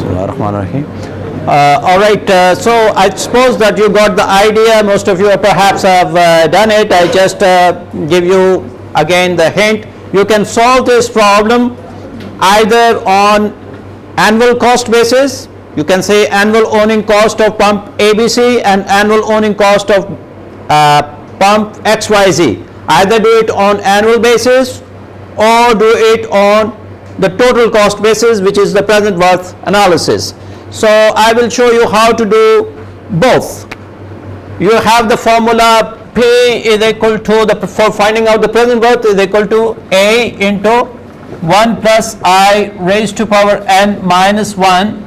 All right, so I suppose that you got the idea. Most of you perhaps have done it. I just give you again the hint. You can solve this problem either on annual cost basis. You can say annual owning cost of pump ABC and annual owning cost of pump XYZ. Either do it on annual basis or do it on the total cost basis, which is the present worth analysis. So I will show you how to do both. You have the formula P is equal to for finding out the present worth is equal to A into 1 plus I raised to power n minus 1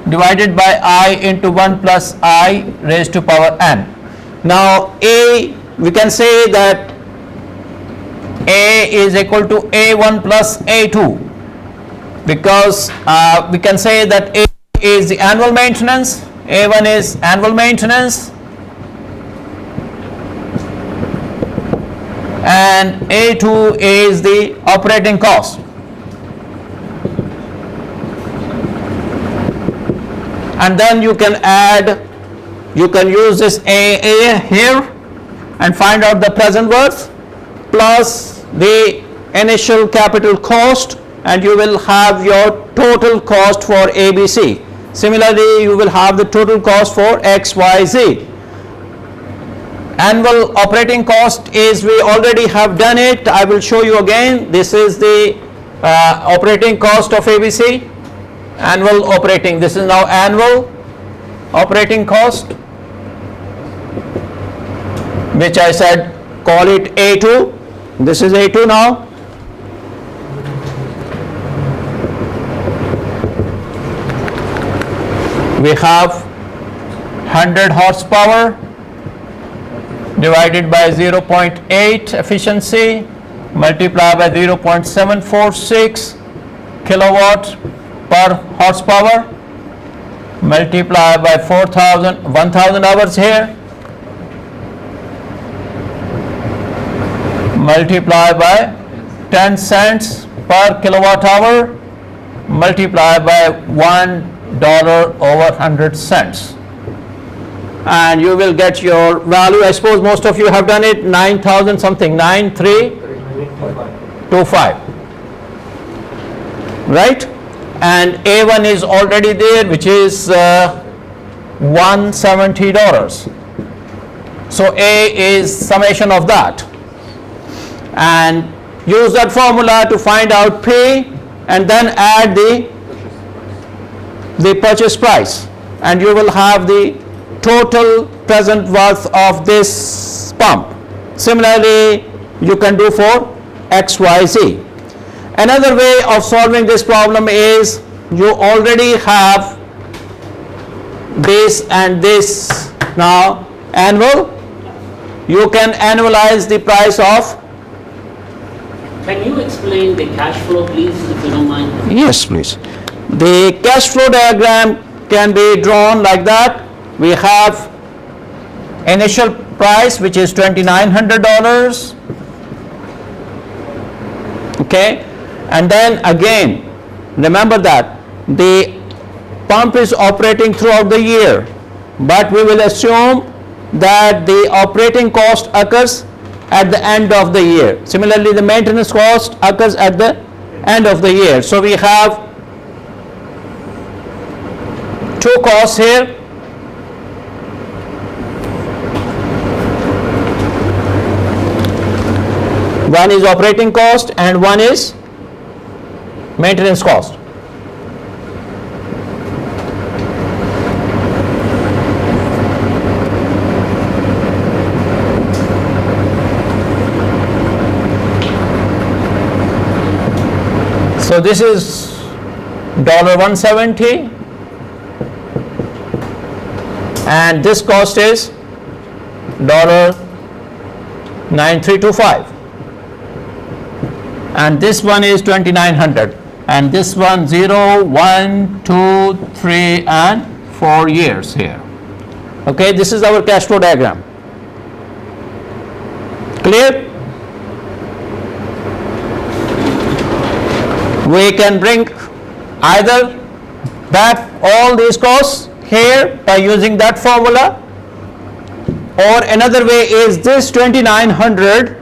divided by I into 1 plus I raised to power n. Now A, we can say that A is equal to A1 plus A2, because we can say that A is the annual maintenance, A1 is annual maintenance, and A2 is the operating cost. And then you can add, you can use this A here and find out the present worth plus the initial capital cost, and you will have your total cost for ABC. Similarly, you will have the total cost for XYZ. Annual operating cost is, we already have done it. I will show you again. This is the operating cost of ABC. Annual operating, this is now annual operating cost, which I said call it A2. This is A2 now. We have 100 horsepower divided by 0.8 efficiency multiplied by 0.746 kilowatt per horsepower multiplied by 1000 hours here multiplied by 10 cents per kilowatt hour multiplied by $1 over 100 cents, and you will get your value. I suppose most of you have done it. 9,000 something, 9325, right? And A1 is already there, which is $170. So A is summation of that, and use that formula to find out P, and then add the purchase price, and you will have the total present worth of this pump. Similarly, you can do for XYZ. Another way of solving this problem is, you already have this and this now annual. You can annualize the price of. Can you explain the cash flow, please, if you don't mind? Yes, please. The cash flow diagram can be drawn like that. We have initial price, which is $2,900. Okay, and then again, remember that the pump is operating throughout the year, but we will assume that the operating cost occurs at the end of the year. Similarly, the maintenance cost occurs at the end of the year. So we have two costs here. One is operating cost and one is maintenance cost. So this is $170, and this cost is $9325, and this one is 2,900, and this one 0, 1, 2, 3 and 4 years here. Okay, this is our cash flow diagram. Clear? We can bring either back all these costs here by using that formula. Or another way is this 2900,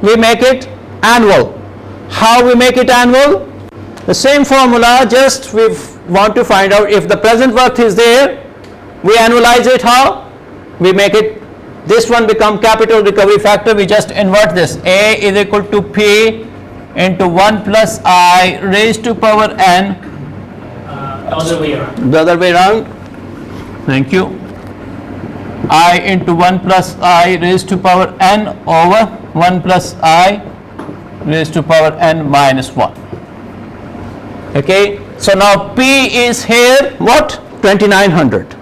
we make it annual. How we make it annual? The same formula, just we want to find out if the present worth is there, we annualize it. How? We make it, this one become capital recovery factor, we just invert this. A is equal to P into 1 plus I raised to power n. The other way around. The other way around. Thank you. I into 1 plus I raised to power n over 1 plus I raised to power n minus 1. Okay, so now P is here what? 2900.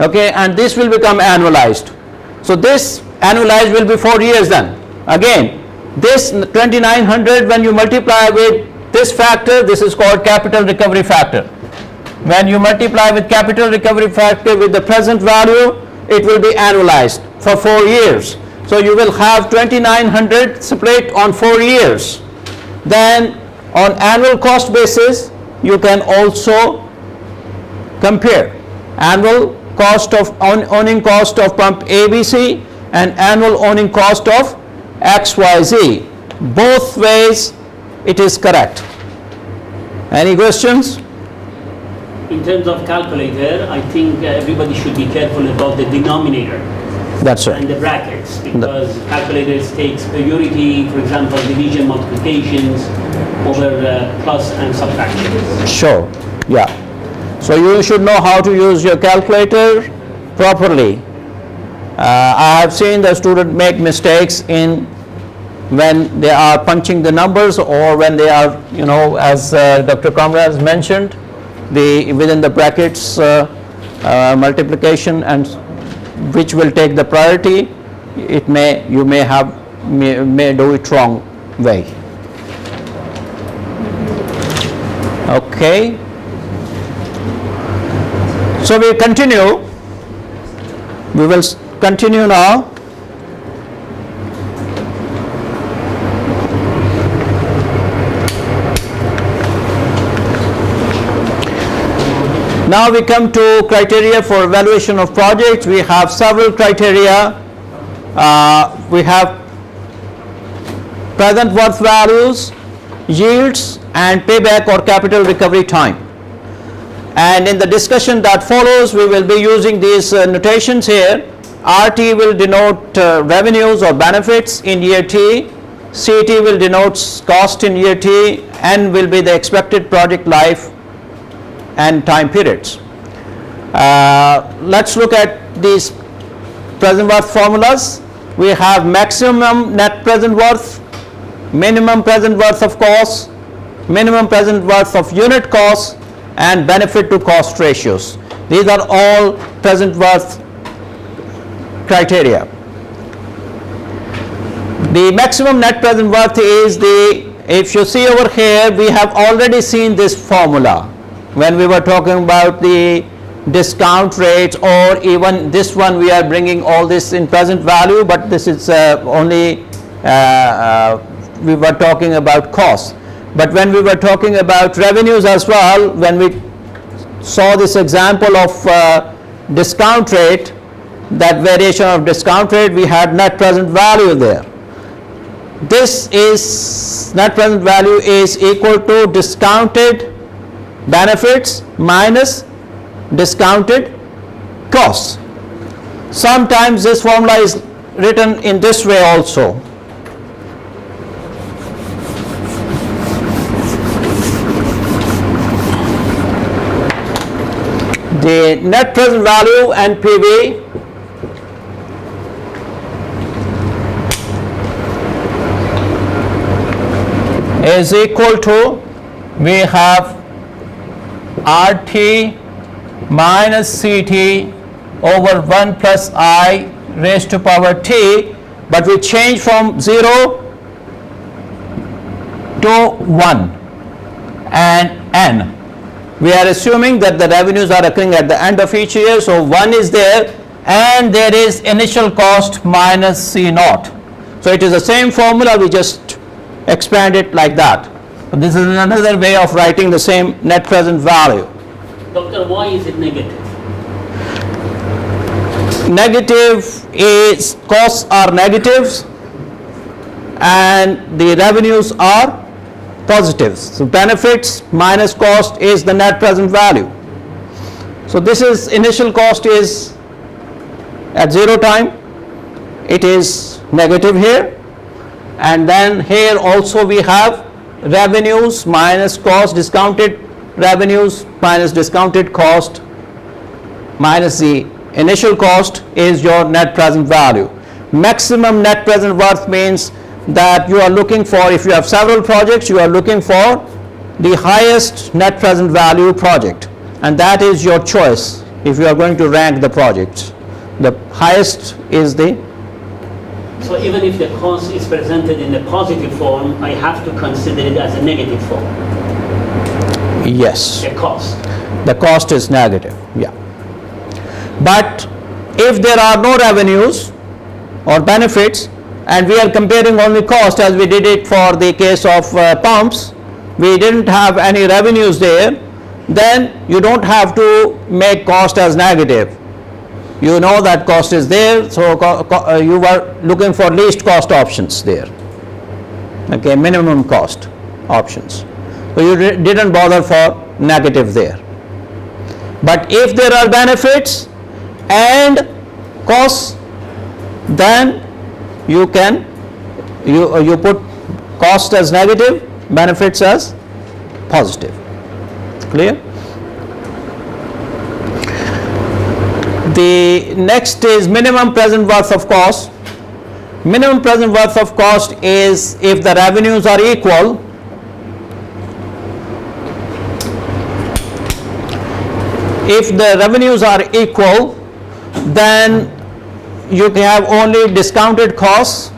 Okay, and this will become annualized. So this annualized will be 4 years then. Again, this 2900 when you multiply with this factor, this is called capital recovery factor. When you multiply with capital recovery factor with the present value, it will be annualized for 4 years. So you will have 2900 split on 4 years. Then on annual cost basis, you can also compare annual cost of owning cost of pump ABC and annual owning cost of XYZ. Both ways it is correct. Any questions? In terms of calculator, I think everybody should be careful about the denominator That's right. and the brackets, because calculators takes priority, for example, division multiplications over plus and subtraction. Sure, yeah. So you should know how to use your calculator properly. I have seen the student make mistakes in when they are punching the numbers, or when they are, you know, as Dr. Kamra has mentioned, the within the brackets multiplication, and which will take the priority. It may, you may do it wrong way. Okay. So we continue. We will continue now. Now we come to criteria for evaluation of projects. We have several criteria. We have present worth values, yields, and payback or capital recovery time. And in the discussion that follows, we will be using these notations here. RT will denote revenues or benefits in year T. CT will denote cost in year T. N will be the expected project life and time periods. Let's look at these present worth formulas. We have maximum net present worth, minimum present worth of cost, minimum present worth of unit cost, and benefit to cost ratios. These are all present worth criteria. The maximum net present worth is if you see over here, we have already seen this formula when we were talking about the discount rates, or even this one we are bringing all this in present value, but this is only we were talking about cost. But when we were talking about revenues as well, when we saw this example of discount rate, that variation of discount rate, we had net present value there. This is net present value is equal to discounted benefits minus discounted costs. Sometimes this formula is written in this way also. The net present value NPV is equal to, we have RT minus CT over 1 plus I raised to power T, but we change from 0 to 1 and N. We are assuming that the revenues are occurring at the end of each year, so 1 is there, and there is initial cost minus C naught. So it is the same formula, we just expand it like that. So this is another way of writing the same net present value. Doctor, why is it negative? Negative is costs are negatives and the revenues are positives. So benefits minus cost is the net present value. So this is initial cost is at 0 time, it is negative here, and then here also we have revenues minus cost, discounted revenues minus discounted cost minus the initial cost is your net present value. Maximum net present worth means that you are looking for, if you have several projects, you are looking for the highest net present value project, and that is your choice. If you are going to rank the projects, the highest is the, So even if the cost is presented in a positive form, I have to consider it as a negative form, yes, a cost. the cost is negative, yeah. But if there are no revenues or benefits and we are comparing only cost, as we did it for the case of pumps, we didn't have any revenues there, then you don't have to make cost as negative. You know that cost is there, so you were looking for least cost options there, okay, minimum cost options. So you didn't bother for negative there. But if there are benefits and costs, then you can you put cost as negative, benefits as positive. Clear? The next is minimum present worth of cost. Minimum present worth of cost is if the revenues are equal, if the revenues are equal, then you can have only discounted costs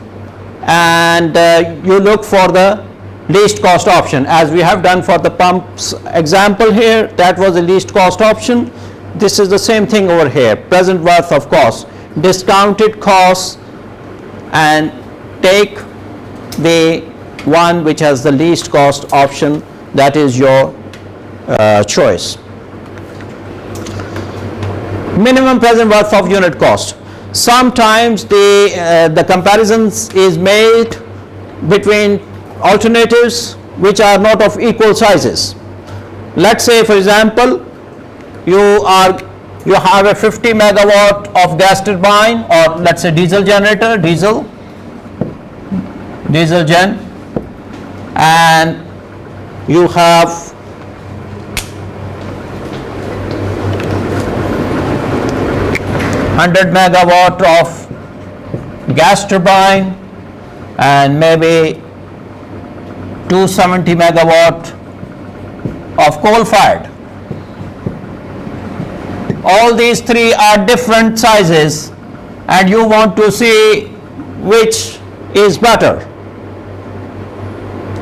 and you look for the least cost option, as we have done for the pumps example here. That was the least cost option. This is the same thing over here, present worth of cost, discounted costs, and take the one which has the least cost option, that is your choice. Minimum present worth of unit cost. Sometimes the comparisons is made between alternatives which are not of equal sizes. Let's say, for example, you have a 50 megawatt of gas turbine, or let's say diesel generator, diesel gen, and you have 100 megawatt of gas turbine and maybe 270 megawatt of coal fired. All these three are different sizes and you want to see which is better.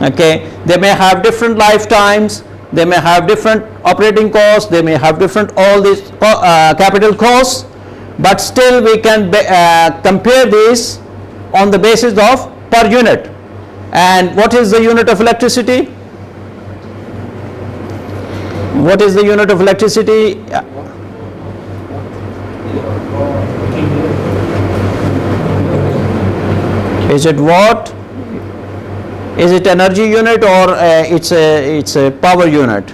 Okay, they may have different lifetimes, they may have different operating costs, they may have different all these capital costs, but still we can compare these on the basis of per unit. And what is the unit of electricity? What is the unit of electricity? Is it watt? Is it energy unit, or it's a power unit?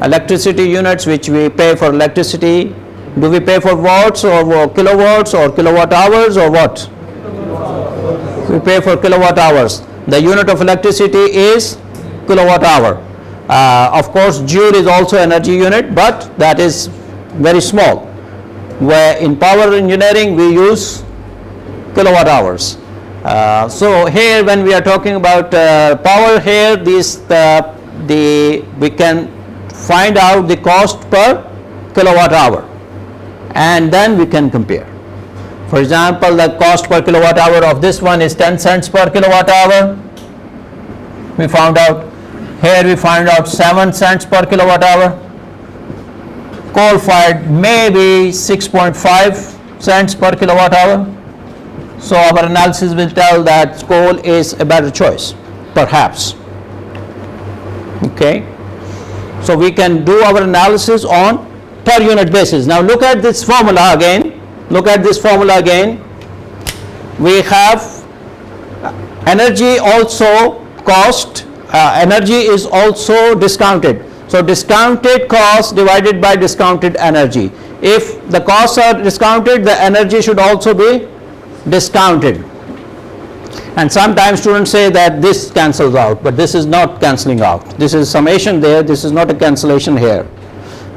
Electricity units which we pay for electricity, do we pay for watts or kilowatts or kilowatt hours or what? We pay for kilowatt hours. The unit of electricity is kilowatt hour. Of course, joule is also energy unit, but that is very small. Where in power engineering we use kilowatt hours. So here when we are talking about power, here we can find out the cost per kilowatt hour and then we can compare. For example, the cost per kilowatt hour of this one is 10 cents per kilowatt hour. We found out. Here we find out 7 cents per kilowatt hour. Coal fired maybe 6.5 cents per kilowatt hour. So our analysis will tell that coal is a better choice, perhaps. Okay. So we can do our analysis on per unit basis. Now look at this formula again. Look at this formula again. We have energy also cost, energy is also discounted. So discounted cost divided by discounted energy. If the costs are discounted, the energy should also be discounted. And sometimes students say that this cancels out, but this is not cancelling out. This is summation there, this is not a cancellation here.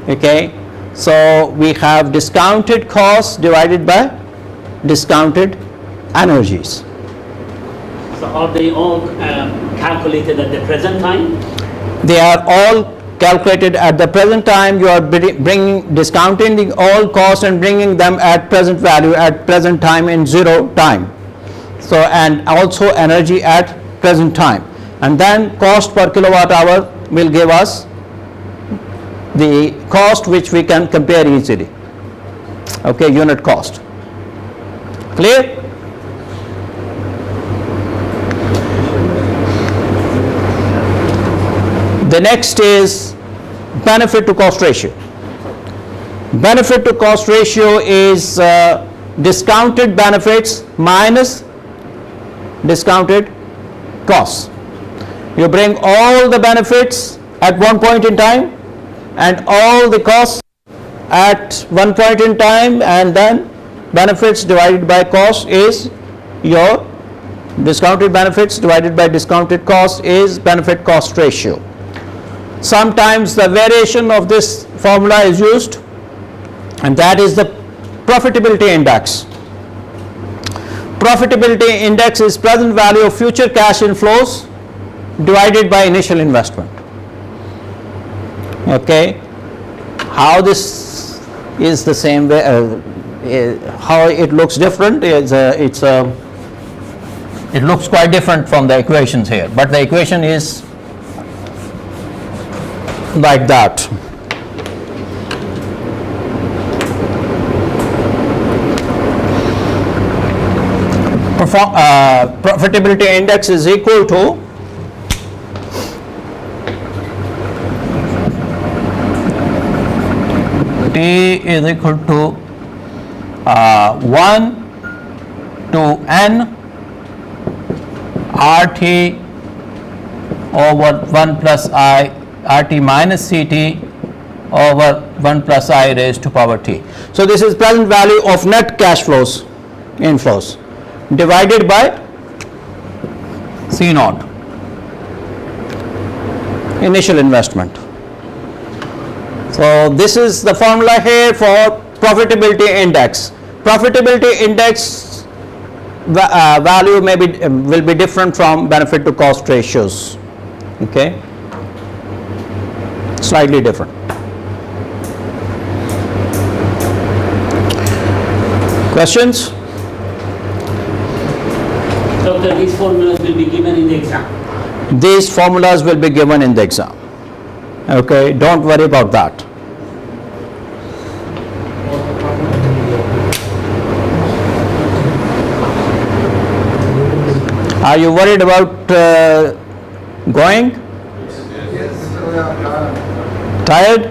Okay, so we have discounted costs divided by discounted energies. So are they all calculated at the present time? They are all calculated at the present time. You are discounting all costs and bringing them at present value at present time in zero time. So and also energy at present time, and then cost per kilowatt hour will give us the cost which we can compare easily. Okay, unit cost. Clear? The next is benefit to cost ratio. Benefit to cost ratio is discounted benefits minus discounted costs. You bring all the benefits at one point in time and all the costs at one point in time, and then benefits divided by cost is your discounted benefits divided by discounted cost is benefit cost ratio. Sometimes the variation of this formula is used, and that is the profitability index. Profitability index is present value of future cash inflows divided by initial investment. Okay, how this is the same way, how it looks different is it looks quite different from the equations here, but the equation is like that. Profitability index is equal to T is equal to 1 to N RT over 1 plus I, RT minus CT over 1 plus I raised to power T. So this is present value of net cash flows, inflows, divided by C naught, initial investment. So this is the formula here for profitability index. Profitability index value may be will be different from benefit to cost ratios. Okay, slightly different. Questions? Doctor, these formulas will be given in the exam. These formulas will be given in the exam. Okay, don't worry about that. Are you worried about going? Tired?